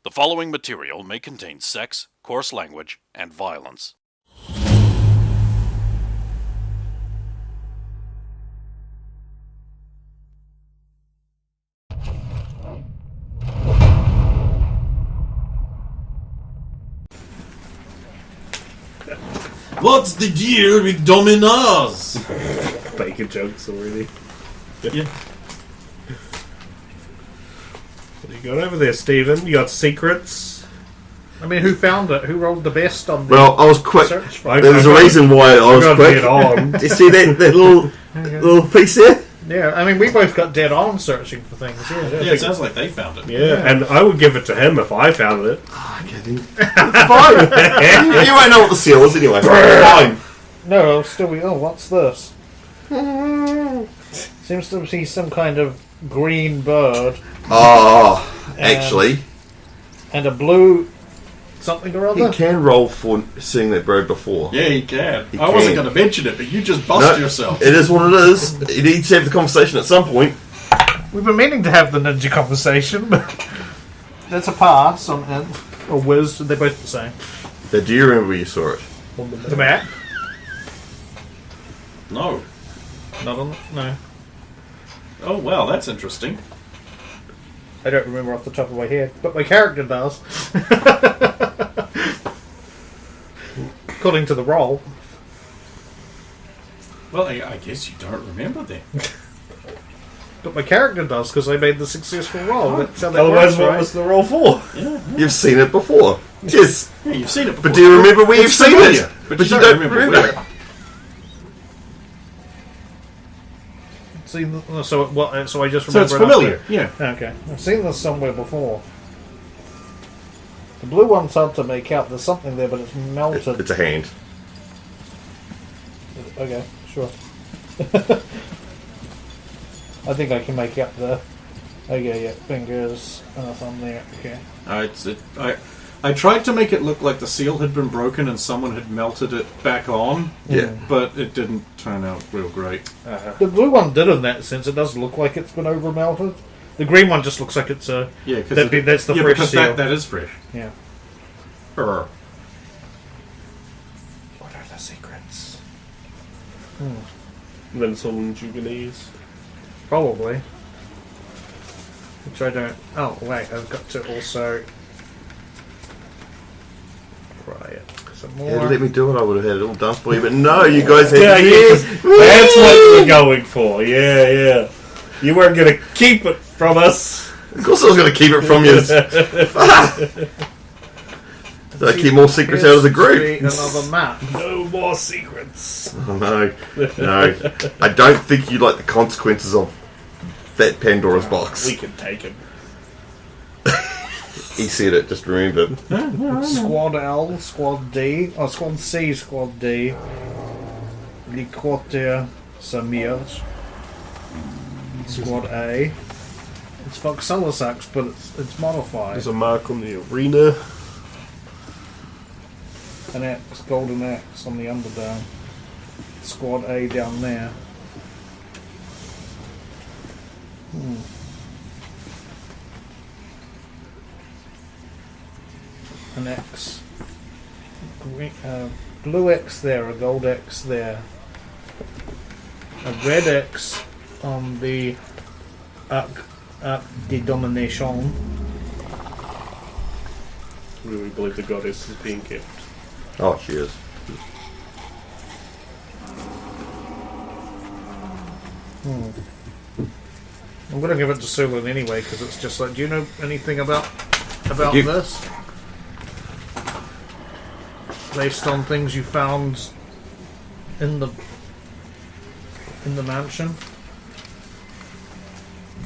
The following material may contain sex, coarse language, and violence. What's the deal with dominoes? Making jokes already. Yeah. What you got over there, Stephen? You got secrets? I mean, who found it? Who rolled the best on the Well, I was quick. search? There was a reason why I was got quick. dead on. Do you see that little piece there? Yeah, I mean, we both got dead on searching for things. Yeah, Yeah, it sounds like they found it. Yeah, and I would give it to him if I found it. Okay, fine. You won't know what the seal is anyway. Fine. No, I'll still be. Oh, what's this? Seems to be some kind of green bird Oh, actually, and a blue something or he other. can roll for seeing that bird before. Yeah, he can. He I wasn't can. going to mention it, but you just bust No, yourself. It is what it is. You need to have the conversation at some point. We've been meaning to have the ninja conversation, but that's a pass on it. Or whiz, they're both the same. Now, do you remember where you saw it? The map? No. Not on. No, Oh, well, that's interesting. I don't remember off the top of my head, but my character does. According to the roll. Well, I guess you don't remember then. But my character does because I made the successful roll. That's how that Otherwise, works, what right? was the roll for? Yeah, You've seen it before. Yes. yeah, you've seen it before. But do you remember where you've seen familiar, it? but you you don't don't remember remember where. it. Seen the, so what? So I just So remember it's it familiar, after- yeah. Okay, I've seen this somewhere before. The blue one's hard to make out. There's something there, but it's melted. It's a hand. Okay, sure. I think I can make out the. Okay, yeah, fingers and a thumb there. Okay. I tried to make it look like the seal had been broken and someone had melted it back on, Yeah. but it didn't turn out real great. The blue one did in that sense. It does look like it's been over melted. The green one just looks like it's a. Yeah, That's the yeah, fresh because seal. that is fresh. Yeah. Brr. What are the secrets? And then it's all in Juganese. Probably. Which I don't. Oh wait, I've got to also try it some more. Yeah, let me do it. I would have had it all done for you, but no, you guys had Yeah, years. That's what you're going for. Yeah. You weren't going to keep it from us. Of course, I was going to keep it from you. So I keep more secrets out of the group. Another map. No more secrets. Oh, no. I don't think you like the consequences of that Pandora's box. We can take it. He said it, just remember. Squad L, Squad D, or Squad C, Squad D. Liquoter Samirs. Squad A. It's Voxelisax, but it's modified. There's a mark on the arena. An X, golden X on the underdown. Squad A down there. An X. Blue X there, a gold X there. A red X on the Arc de Domination. We believe the goddess is being kept. Oh, she is. I'm going to give it to Sulan anyway because it's just like, do you know anything about You- this? Based on things you found in the mansion.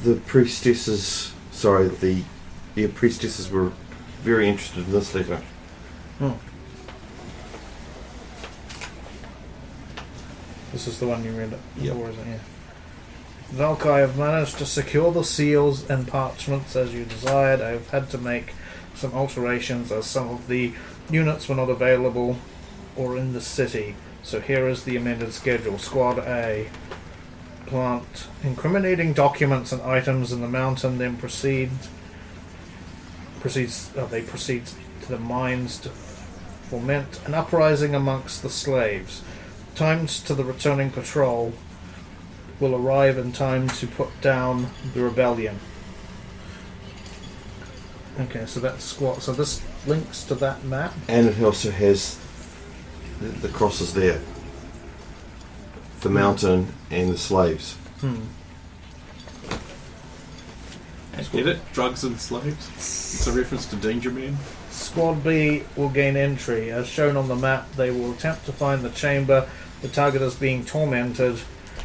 The priestesses, the priestesses were very interested in this letter. This is the one you read it. Yep. Or is it? Yeah. Valk, I have managed to secure the seals and parchments as you desired. I have had to make some alterations as some of the units were not available or in the city. So here is the amended schedule. Squad A. Plant incriminating documents and items in the mountain, then proceed they proceed to the mines to foment an uprising amongst the slaves. Times to the returning patrol will arrive in time to put down the rebellion. Okay, so that's squat. So this links to that map. And it also has the crosses there. The mountain and the slaves. Get it? Drugs and slaves? It's a reference to Danger Man. Squad B will gain entry. As shown on the map, they will attempt to find the chamber the target is being tormented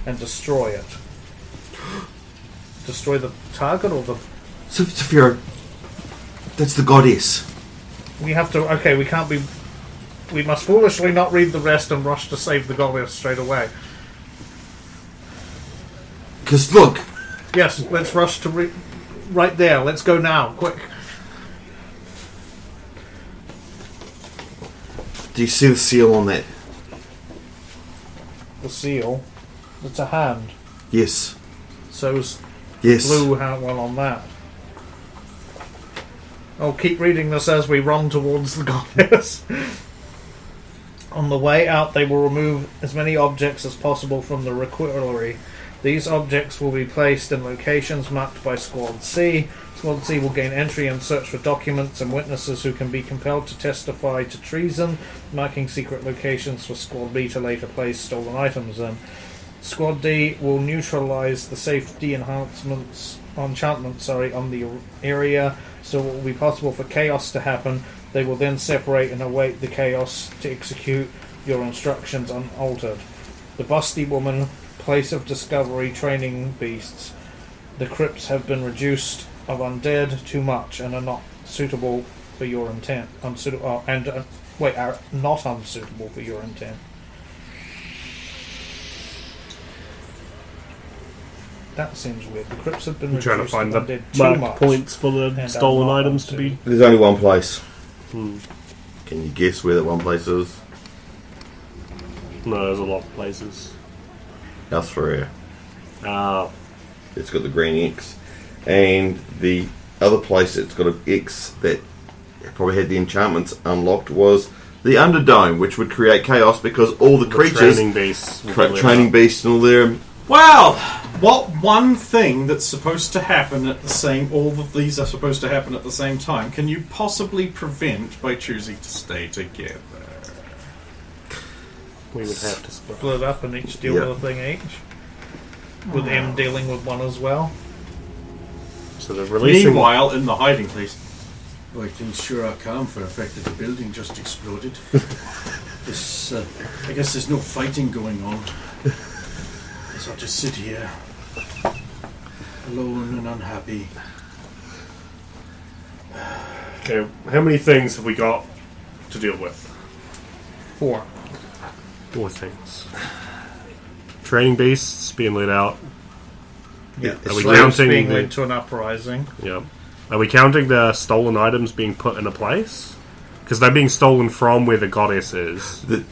and destroy it. Destroy the target or the... Saphira, that's the goddess. We have to... Okay, we can't be... We must foolishly not read the rest and rush to save the goddess straight away. Because look... Yes, let's rush to right there. Let's go now, quick. Do you see the seal on that? The seal. It's a hand. Yes. So's Yes. blue hand one on that. I'll keep reading this as we run towards the goddess. On the way out, they will remove as many objects as possible from the requiratory. These objects will be placed in locations marked by Squad C. Squad C will gain entry and search for documents and witnesses who can be compelled to testify to treason, marking secret locations for Squad B to later place stolen items in. Squad D will neutralize the safety enchantments on the area, so it will be possible for chaos to happen. They will then separate and await the chaos to execute your instructions unaltered. The Busty Woman, place of discovery, training beasts. The crypts have been reduced of undead too much and are not suitable for your intent. Are not unsuitable for your intent. That seems weird. The crypts have been I'm reduced trying to find of the undead too marked much. points for the and stolen are not items to be. unsuitable. There's only one place. Hmm. Can you guess where that one place is? No, there's a lot of places. House Ferrer. Ah, It's got the green X. And the other place that's got an X that probably had the enchantments unlocked was the Underdome, which would create chaos because all the creatures... training beasts. Training beasts and all their... Well, what one thing that's supposed to happen at the same... All of these are supposed to happen at the same time. Can you possibly prevent by choosing to stay together? We would have to split. Split up and each deal Yeah. with a thing each. With M dealing with one as well. So they're releasing. Meanwhile, in the hiding place, boy, things sure are calm for a fact that the building just exploded. I guess there's no fighting going on. So I'll just sit here, alone and unhappy. Okay, how many things have we got to deal with? 4. 4 things. Training beasts being let out. Yeah, Are we slaves counting being the- led to an uprising. Yeah. Are we counting the stolen items being put in a place? Because they're being stolen from where the goddess is. The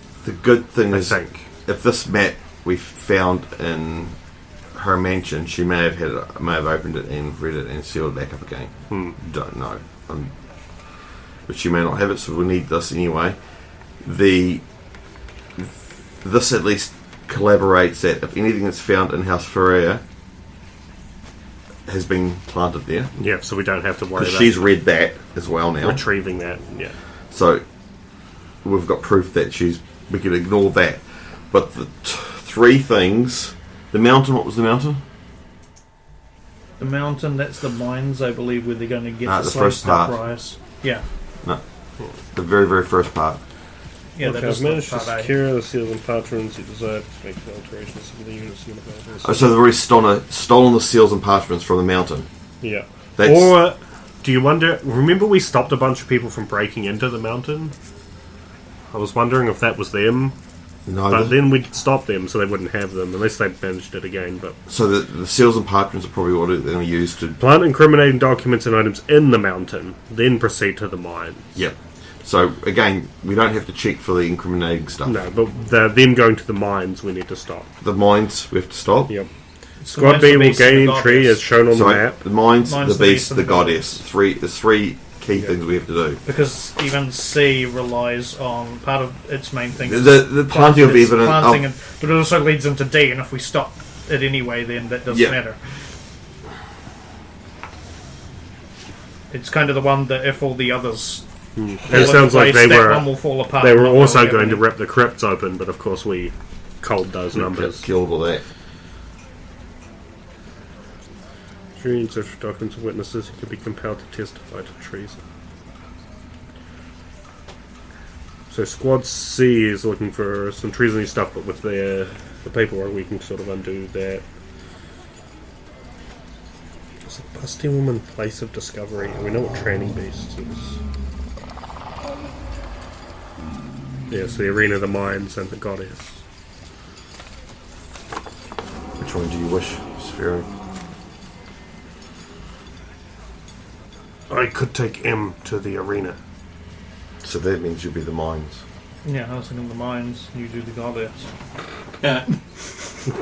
good thing I is, think. if this map we found in her mansion, she may have opened it and read it and sealed it back up again. Don't know. But she may not have it, so we'll need this anyway. This at least collaborates that if anything that's found in House Ferrer has been planted there. Yeah, so we don't have to worry Because about she's read that as well now. retrieving that. Yeah. So we've got proof that we can ignore that. But the 3 things... The mountain, what was the mountain? The mountain, that's the mines, I believe, where they're going to get the the slave first part. prize. Yeah. No. The very, very first part. Yeah, Okay, that is I've managed the to part A. secure the seals and parchments you desire to make the alterations to the units unified. Oh, so they've already stolen the seals and parchments from the mountain. Yeah. That's- Or, do you wonder... Remember we stopped a bunch of people from breaking into the mountain? I was wondering if that was them. No, But then we'd stop them so they wouldn't have them, unless they managed it again. But so the seals and parchments are probably what they're going to use to... plant incriminating documents and items in the mountain, then proceed to the mines. Yep. So, again, we don't have to check for the incriminating stuff. No, but them going to the mines we need to stop. The mines, we have to stop. Yep. It's Squad the B will beast and gain the entry goddess. as shown on the Sorry, map. the mines, Mines, the beast, the goddess. goddess. There's 3 key things we have to do. Because even C relies on part of its main thing. The planting of it's evidence. planting but it also leads into D, and if we stop it anyway, then that doesn't matter. It's kind of the one that if all the others. It sounds like that one will fall apart. they were also going to rip the crypts open, but of course we culled those numbers. Killed all that. During such documents of witnesses who could be compelled to testify to treason. So Squad C is looking for some treasony stuff, but with the paperwork we can sort of undo that. Is a busty woman place of discovery? We know what training beast is. Yes, the arena of the mines and the goddess. Which one do you wish, Sphero? I could take M to the arena. So that means you'll be the mines. Yeah, I was thinking the mines, you do the goddess. Yeah.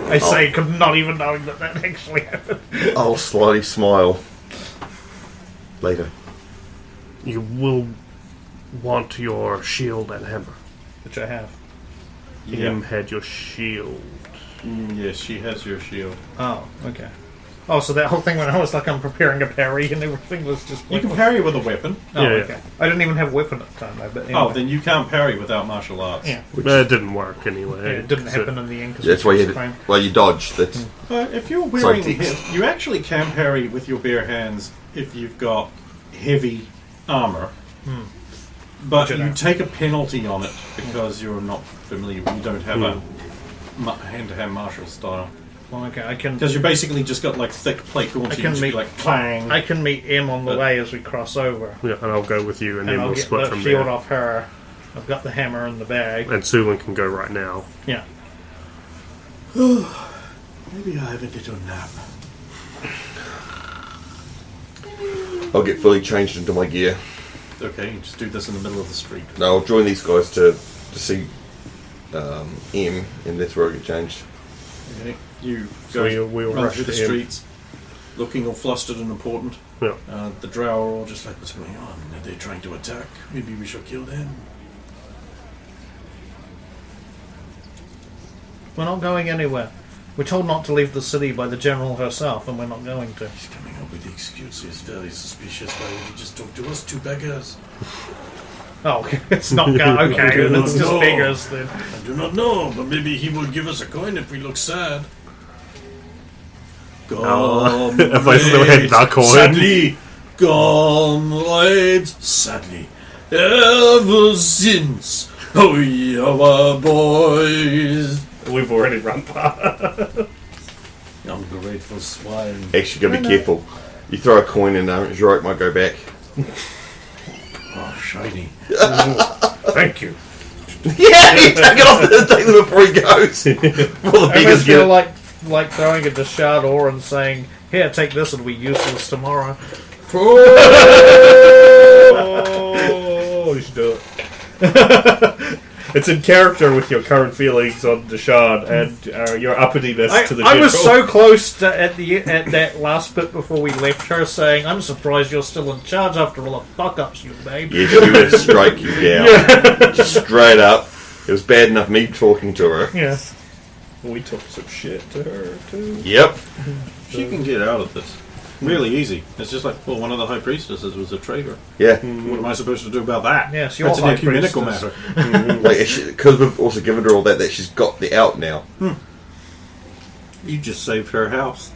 I say, not even knowing that actually happened. I'll slightly smile. Later. You will want your shield and hammer. Which I have. M had your shield. Yes, she has your shield. Oh, okay. Oh, so that whole thing when I was like, I'm preparing a parry and everything was just... You can parry with a weapon. Oh, Yeah, okay. I didn't even have a weapon at the time, though. But anyway. Oh, then you can't parry without martial arts. Yeah. It didn't work anyway. Yeah, it didn't happen in the end. That's why you dodged. That's If you're wearing... Psychics. You actually can parry with your bare hands if you've got heavy armour. But Which I you don't. take a penalty on it because you're not familiar. You don't have a hand-to-hand martial style. Well, okay, I can... Because you basically just got like thick plate gauntlets. I can You just meet- be like clang. I can meet M on the way as we cross over. Yeah, and I'll go with you, and And then I'll we'll get split the from shield there. off her. I've got the hammer in the bag. And Sulin can go right now. Yeah. Maybe I have a little nap. I'll get fully changed into my gear. Okay, you just do this in the middle of the street. No, I'll join these guys to see M, and that's where I get changed. Okay, you So go we'll run rush through the to him. streets, looking all flustered and important. Yeah. The drow are all just like, what's going on? Are they trying to attack? Maybe we should kill them. We're not going anywhere. We're told not to leave the city by the general herself, and we're not going to. He's coming up with the excuse. He's very suspicious. Why would he just talk to us two beggars? Oh, it's not okay, then it's just No. beggars then. I do not know, but maybe he will give us a coin if we look sad. If I still had that coin. Sadly, comrades, sadly, ever since we are boys. We've already run past. Ungrateful swine. Actually, gotta be careful. You throw a coin and Jor-Karroc might go back. Oh, shiny. Thank you. Yeah, you take it off the thing before he goes. Before the I beggars almost get feel it. like throwing a Deshard ore and saying, here, take this, it'll be useless tomorrow. Oh, you should do it. It's in character with your current feelings on Deshard and your uppityness to the I was general. so close to, at that last bit before we left her saying, I'm surprised you're still in charge after all the fuck-ups you've made. Yeah, she would strike you down. Just straight up. It was bad enough me talking to her. Yeah. We took some shit to her, too. Yep. She can get out of this. Really easy. It's just like, well, one of the high priestesses was a traitor. Yeah. What am I supposed to do about that? Yes, you're That's an high ecumenical priestess. matter. Because we've also given her all that she's got the out now. You just saved her house.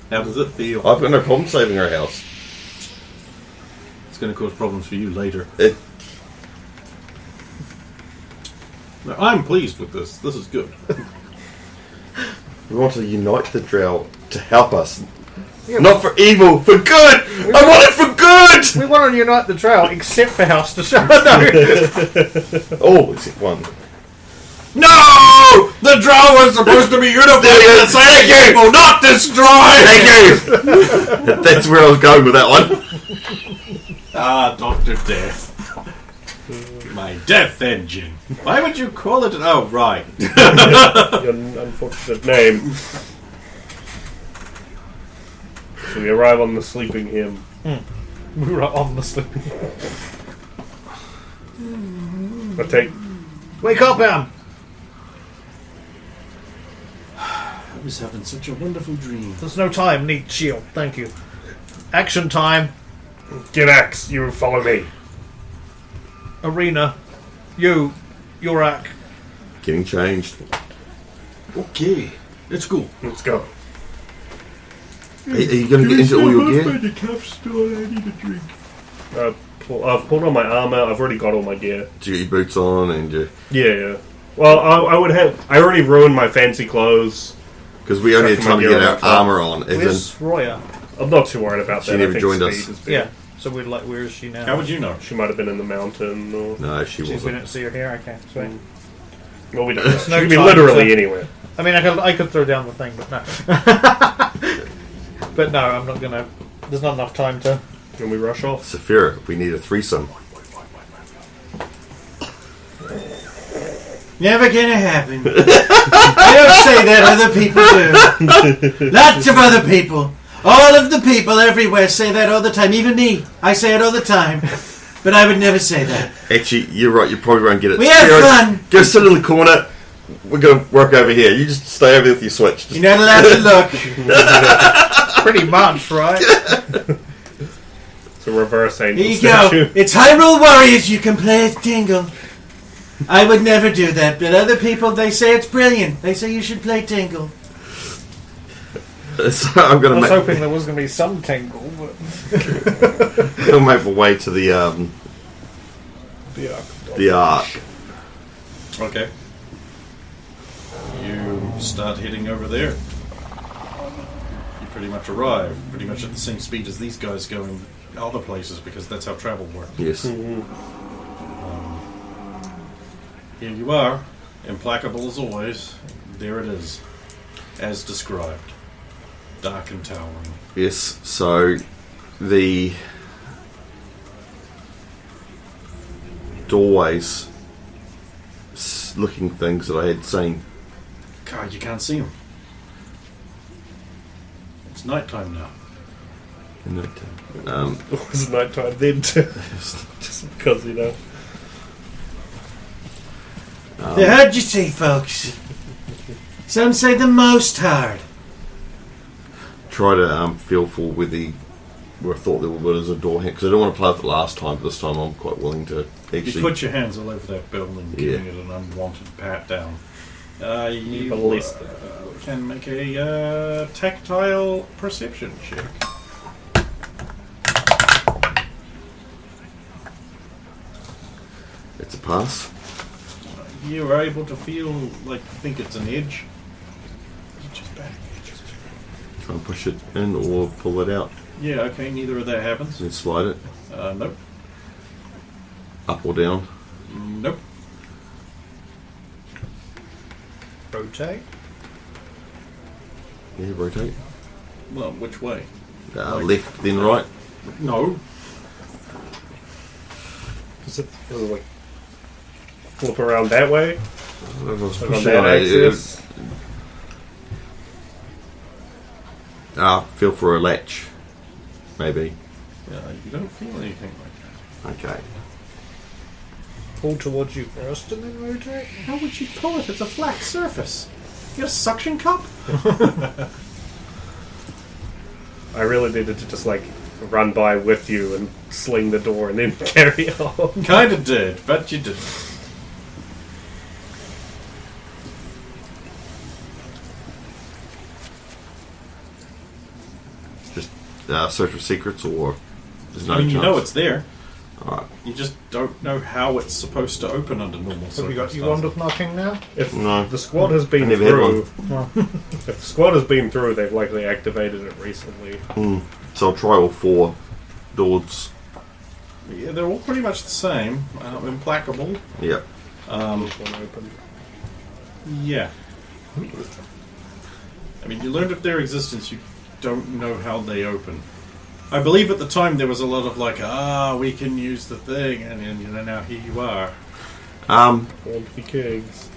How does it feel? I've got no problem saving her house. It's going to cause problems for you later. It, No, I'm pleased with this. This is good. we want to unite the drow to help us. Not for evil, for good! I want it for good! We want to unite the trail, except for House Deshard. No. Oh, except one. No! The drow was supposed to be unified There and you go. Thank save you. people, not destroy! Thank you! That's where I was going with that one. Ah, Dr. Death. My death engine. Why would you call it? Oh, right. Your unfortunate name. So we arrive on the sleeping hymn. We were on the sleep. I take. Wake up, Em! I was having such a wonderful dream. There's no time. Need shield. Thank you. Action time. Get Axe, you follow me. Arena. Yorak. Getting changed. Okay, let's go. Let's go. Are you going to get into all your gear? The calf store, I need a drink. I've pulled on my armor. I've already got all my gear. Do you get your boots on and you... Yeah. Well, I would have. I already ruined my fancy clothes. Because we only had time to get our armor on. As Where's Roya? I'm not too worried about She that. never I think joined speed us. is big. Yeah. So we're like, where is she now? How would you know? She might have been in the mountain. Or... no, she We wasn't. didn't see her here. Okay, sweet. Well, we don't. There's She no could be time literally to- anywhere. I mean, I could throw down the thing, but no. But no, I'm not gonna. There's not enough time to. Can we rush off? Saphira, we need a threesome. Never gonna happen. I don't say that, other people do. Lots of other people. All of the people everywhere say that all the time. Even me. I say it all the time. But I would never say that. Actually, you're right. You probably won't get it. We have Saphira, fun. Go sit in the corner. We're going to work over here. You just stay over there with your switch. Just... You're not allowed to look. Pretty much, right? It's a reverse angel Here you statue. go. It's Hyrule Warriors. You can play as Tingle. I would never do that, but other people, they say it's brilliant. They say you should play Tingle. So I'm I going was to hoping there was going to be some tingle, but We'll make my way to the arc. Okay. You start heading over there. You pretty much arrive, pretty much at the same speed as these guys going other places, because that's how travel works. Yes. Here you are, implacable as always. There it is, as described. Dark and towering. Yes. So the doorways looking things that I had seen. God, you can't see them. It's nighttime now. In that, It was nighttime then too. Just because, you know. They heard you say, folks. Some say the most hard. try to feel for where I thought there was a door because I don't want to play with it last time, but this time I'm quite willing to You actually. put your hands all over that building, Yeah. giving it an unwanted pat down. You Ballistic. can make a tactile perception check. It's a pass. You are able to feel like you think it's an edge. Just back. Try and push it in or pull it out. Yeah, okay, neither of that happens. Then slide it Nope. up or down. Nope. Rotate. Yeah, rotate. Well, which way? Left, then right. No. Does it like flip around that way? If I was Like on pushing that on it, axis? feel for a latch, maybe. You don't feel anything like that. Okay. Pull towards you first and then rotate. How would you pull it? It's a flat surface. You got a suction cup? I really needed to just like run by with you and sling the door and then carry on. Kinda did, but you didn't. Just search for secrets or there's no I mean, you chance. know it's there. Alright. You just don't know how it's supposed to open under normal Have you got circumstances. you wand of knocking now? If No. the squad has been I never had through, if the squad has been through, they've likely activated it recently. So I'll try all 4 doors. Yeah, they're all pretty much the same. Implacable. Yep. One open. Yeah. I mean, you learned of their existence, you don't know how they open. I believe at the time there was a lot of like, we can use the thing, and you know, now here you are. Born to be kings.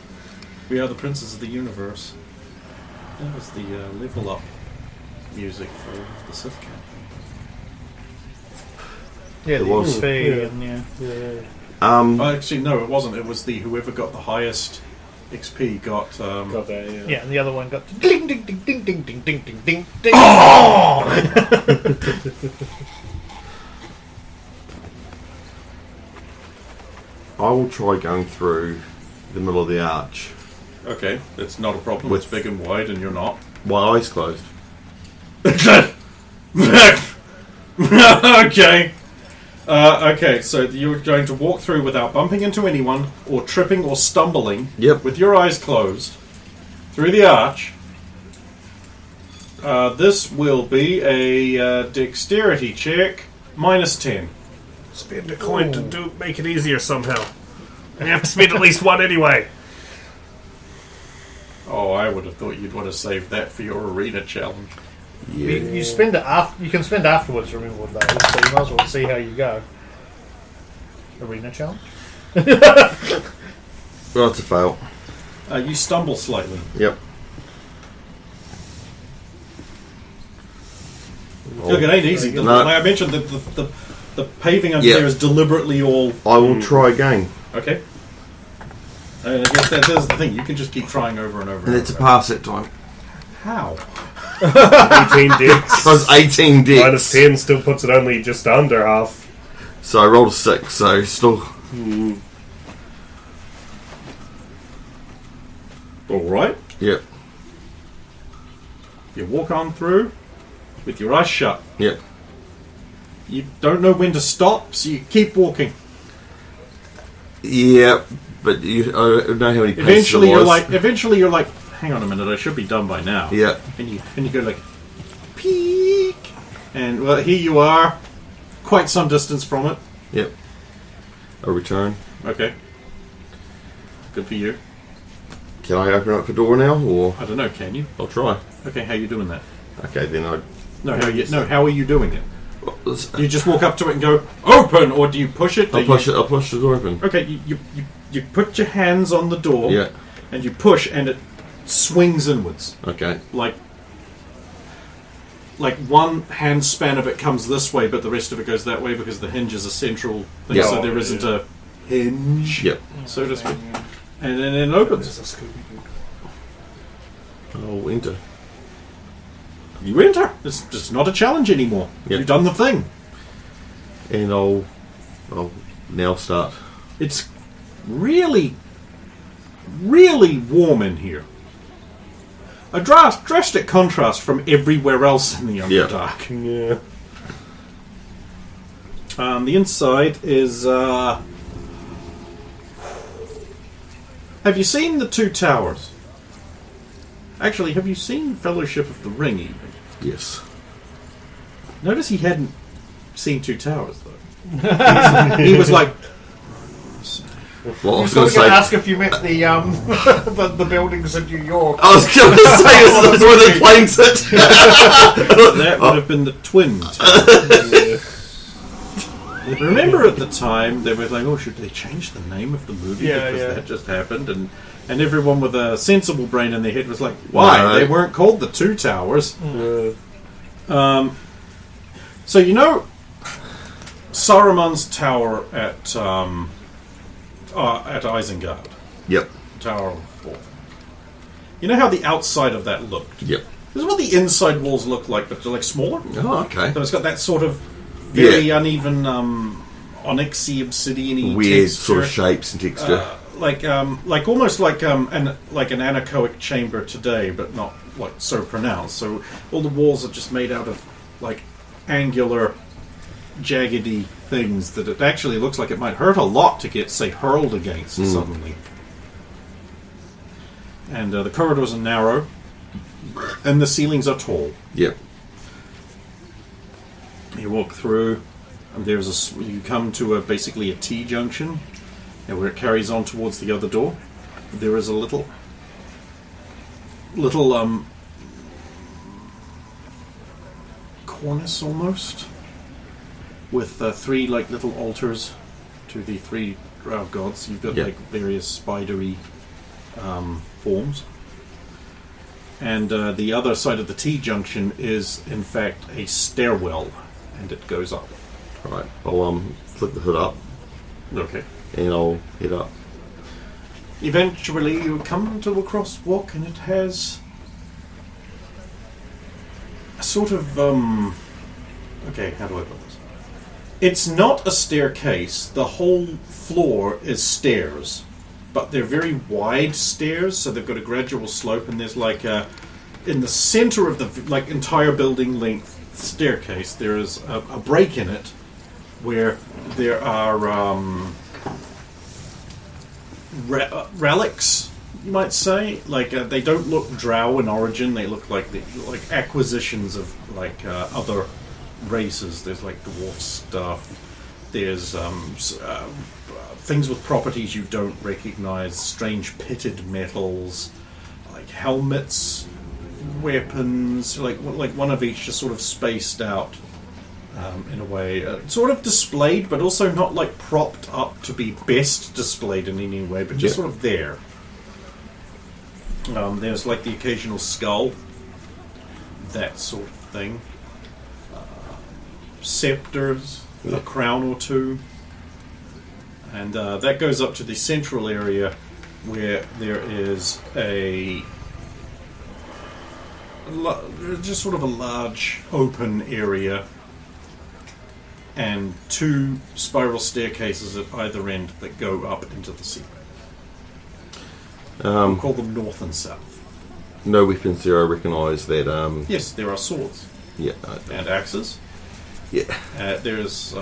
We are the princes of the universe. That was the level up music for the Sith campaign. Yeah, It the was. XP and Actually, no, it wasn't. It was the whoever got the highest XP got. Got that, yeah. yeah, and the other one got ding ding ding ding ding ding ding ding ding ding. I will try going through the middle of the arch. Okay, it's not a problem. With- It's big and wide, and you're not. My eyes closed. Okay. Okay, so you're going to walk through without bumping into anyone, or tripping or stumbling, Yep. with your eyes closed, through the arch. This will be a dexterity check, -10. Spend a coin to make it easier somehow. And you have to spend at least one anyway. Oh, I would have thought you'd want to save that for your arena challenge. Yeah. You spend it after. You can spend afterwards. Remember what that is. So you might as well see how you go. Arena challenge. Well, it's a fail. You stumble slightly. Yep. Look, it ain't easy. No. Like I mentioned, the paving under Yeah. there is deliberately all... I will try again. Okay. And I guess that's the thing. You can just keep trying over and over. And and it's a over. pass that time. How? 18 dicks. So it's 18 dicks. Minus 10 still puts it only just under half. So I rolled a 6, so still... All right. Yep. You walk on through with your eyes shut. Yep. You don't know when to stop, so you keep walking. Yeah, but you I don't know how many paces Eventually, it was. you're like, hang on a minute, I should be done by now. Yeah. And you go like, peek, and well, here you are, quite some distance from it. Yep. A return. Okay. Good for you. Can I open up the door now, or I don't know, can you? I'll try? Okay, how are you doing that? Okay, then I. How are you doing it? Do you just walk up to it and go open, or do you push it? I'll push it. I'll push the door open. Okay, you put your hands on the door. Yeah. And you push, and it swings inwards. Okay. Like one hand span of it comes this way, but the rest of it goes that way because the hinge is a central thing, Yeah. so there isn't a hinge, Yep. so to speak. And then it opens. I'll enter. You enter. It's just not a challenge anymore. Yep. You've done the thing. And I'll now start. It's really, really warm in here. A drastic contrast from everywhere else in the Underdark. Yeah. The inside is... Have you seen the two towers? Actually, have you seen Fellowship of the Ring even? Yes. Notice he hadn't seen two towers, though. He was like... Well, I I was was going to going to say. ask if you meant the the buildings in New York. I was going to say that's where the planes sit. That would have been the twin tower. Remember at the time, they were like, oh, should they change the name of the movie? Yeah, because yeah. that just happened. And everyone with a sensible brain in their head was like, why? No. They weren't called the Two Towers. So you know Saruman's tower at Isengard, Yep. Tower of Four. You know how the outside of that looked? Yep. This is what the inside walls look like, but they're like smaller. Oh, okay. So it's got that sort of very Yeah. uneven, onyxy, obsidian-y Weird texture. sort of shapes and texture. Like almost like an anechoic chamber today, but not like so pronounced. So all the walls are just made out of like angular, jaggedy things that it actually looks like it might hurt a lot to get, say, hurled against suddenly. And the corridors are narrow, and the ceilings are tall. Yep. You walk through, and you come to basically a T-junction, and where it carries on towards the other door. There is a little cornice almost, with three like little altars to the three drow gods. You've got Yep. like various spidery forms. And the other side of the T-junction is, in fact, a stairwell, and it goes up. Right. I'll flick the hood up Okay. and I'll head up. Eventually, you come to a crosswalk, and it has a sort of okay, how do I put this? It's not a staircase. The whole floor is stairs, but they're very wide stairs, so they've got a gradual slope. And there's like in the center of the entire building length staircase, there is a break in it where there are relics, you might say. They don't look drow in origin. They look like acquisitions of other races. There's dwarf stuff. There's things with properties you don't recognize. Strange pitted metals, like helmets, weapons, like one of each, just sort of spaced out. In a way, sort of displayed, but also not propped up to be best displayed in any way, but just sort of there. There's the occasional skull, that sort of thing. Scepters, a crown or two, and that goes up to the central area where there is just sort of a large open area. And two spiral staircases at either end that go up into the ceiling. We'll call them north and south. No weapons there, I recognise that. Yes, there are swords. Yeah. And axes. Yeah. There's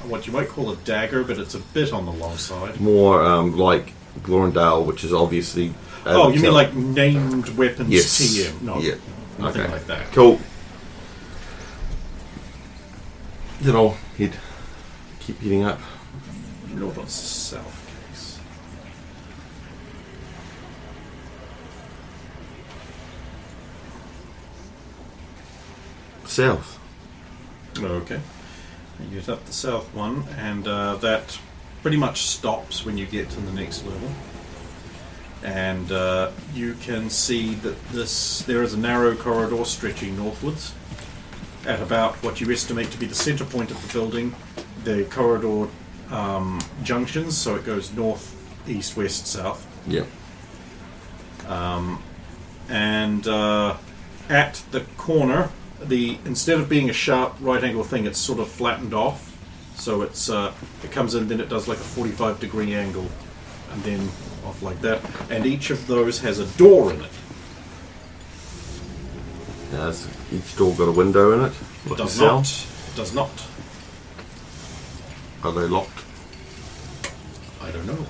what you might call a dagger, but it's a bit on the long side. More like Glorindale, which is obviously... oh, you mean named weapons yes. TM? No, yeah. nothing Okay. like that. Cool. Then I'll keep heading up. North or south case. South. Okay. You get up the south one, and that pretty much stops when you get to the next level. And you can see that there is a narrow corridor stretching northwards. At about what you estimate to be the center point of the building, the corridor junctions, so it goes north, east, west, south. Yep. And at the corner, instead of being a sharp right angle thing, it's sort of flattened off. So it comes in, then it does like a 45-degree angle, and then off like that. And each of those has a door in it. Has each door got a window in it? It does not. It does not. Are they locked? I don't know.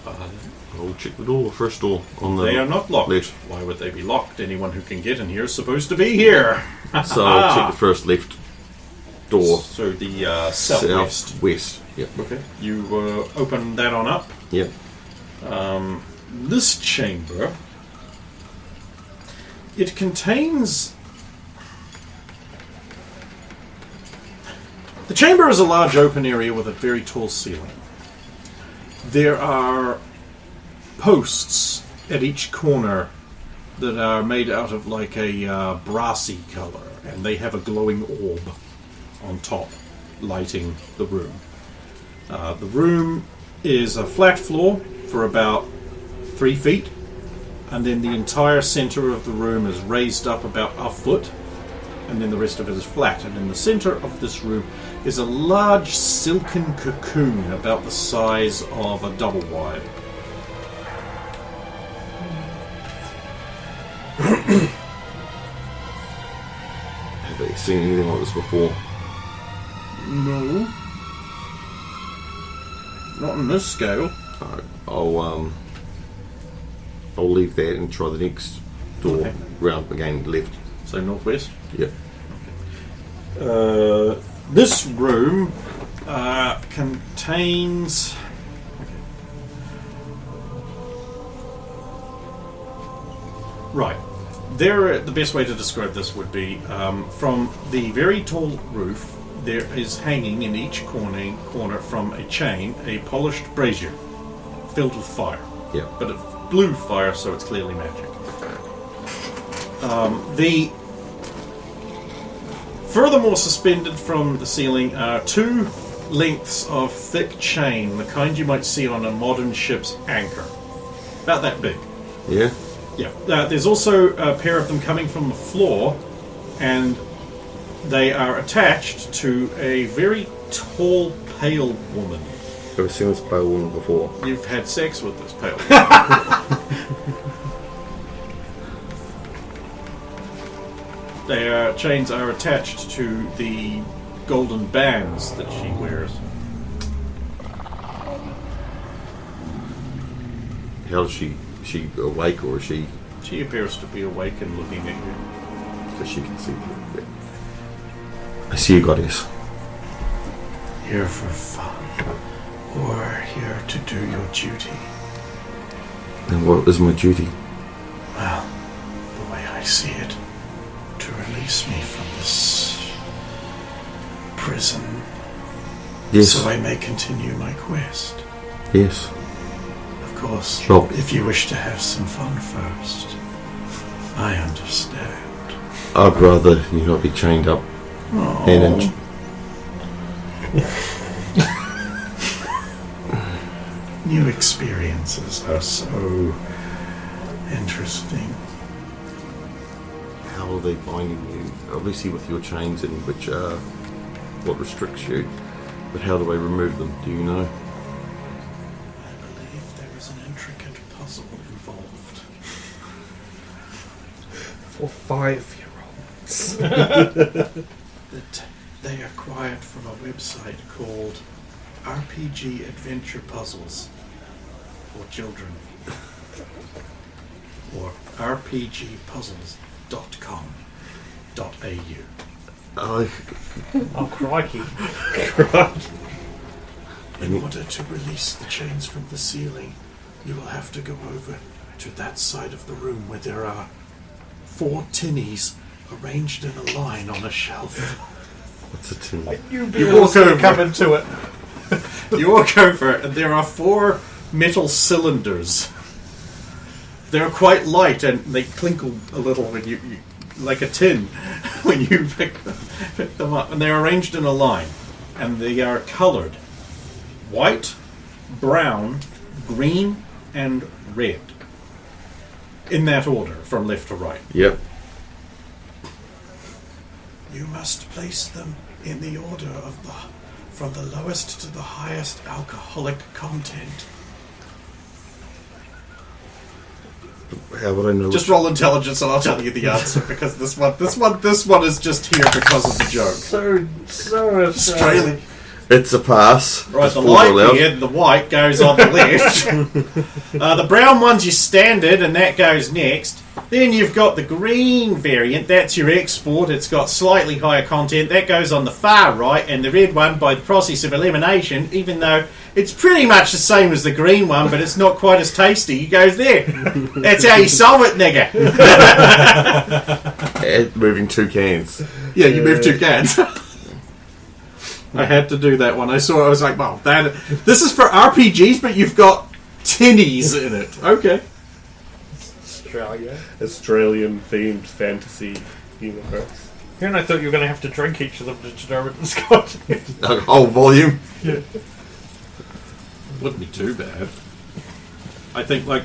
I'll check the door. First door on the They are not locked. left. Why would they be locked? Anyone who can get in here is supposed to be here. So I'll check the first left door. So the southwest. Southwest. Yep. Okay. You open that on up. Yep. This chamber, it contains... The chamber is a large open area with a very tall ceiling. There are posts at each corner that are made out of a brassy color, and they have a glowing orb on top, lighting the room. The room is a flat floor for about 3 feet, and then the entire center of the room is raised up about a foot, and then the rest of it is flat. And in the center of this room is a large silken cocoon about the size of a double wide. Have they seen anything like this before? No. Not on this scale. Alright, I'll leave that and try the next door Okay. round again left. So northwest. Yep. This room contains... Right. The best way to describe this would be from the very tall roof, there is hanging in each corner from a chain a polished brazier filled with fire. Yep. But it's blue fire, so it's clearly magic. Furthermore, suspended from the ceiling are two lengths of thick chain, the kind you might see on a modern ship's anchor. About that big. Yeah? Yeah. There's also a pair of them coming from the floor, and they are attached to a very tall, pale woman. Ever seen this pale woman before? You've had sex with this pale woman. Their chains are attached to the golden bands that she wears. How is she awake, or is she... She appears to be awake and looking at you. So she can see you. I see you, goddess. Here for fun, or here to do your duty? And what is my duty? Well, the way I see it, to release me from this prison, Yes. so I may continue my quest. Yes. Of course, Sure. if you wish to have some fun first, I understand. I'd rather you not be chained up. And New experiences are so interesting. how are they binding you? Obviously with your chains, in which are what restricts you. But how do I remove them? Do you know? I believe there is an intricate puzzle involved. For 5-year-olds. That they acquired from a website called RPG Adventure Puzzles for Children, or rpgpuzzles.com.au. Oh, Oh, crikey. In order to release the chains from the ceiling, you will have to go over to that side of the room where there are 4 tinnies arranged in a line on a shelf. what's a tin? You walk over. come into it. You walk over, and there are 4 metal cylinders. They're quite light, and they clinkle a little when you like a tin when you pick them up. And they're arranged in a line, and they are coloured white, brown, green, and red. In that order, from left to right. Yep. You must place them in the order of from the lowest to the highest alcoholic content. How would I know? Just roll intelligence, and I'll tell you the answer, because this one is just here because of the joke. So Australia. It's a pass. Right, Just the falls light allowed. here, the white, goes on the left. The brown one's your standard, and that goes next. Then you've got the green variant, that's your export. It's got slightly higher content. That goes on the far right, and the red one, by the process of elimination, even though it's pretty much the same as the green one, but it's not quite as tasty, goes there. That's how you solve it, nigga. Moving 2 cans. Yeah, you move 2 cans. I had to do that one. I saw it, I was like, wow, this is for RPGs, but you've got tinnies in it. Okay. Australia. Australian themed fantasy universe. And I thought you were going to have to drink each of them to determine the content. A whole volume. Yeah. Wouldn't be too bad. I think, like,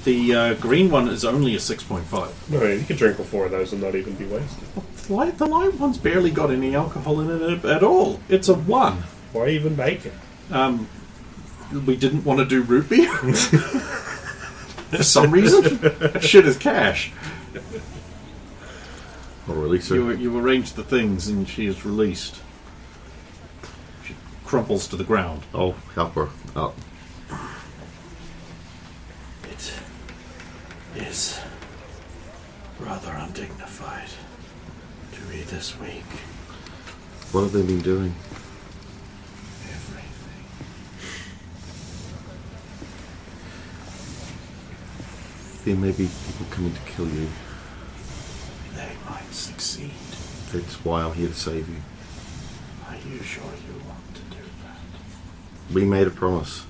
the green one is only a 6.5. No, you could drink all 4 of those and not even be wasted. The light one's barely got any alcohol in it at all. It's a 1. Why even make it? We didn't want to do root beer. For some reason. That shit is cash. I'll release her. You arrange the things, and she is released. She crumples to the ground. I'll help her up. It is rather undignified to be this weak. What have they been doing? Everything. There may be people coming to kill you. They might succeed. That's why I'm here to save you. Are you sure you want to do that? We made a promise.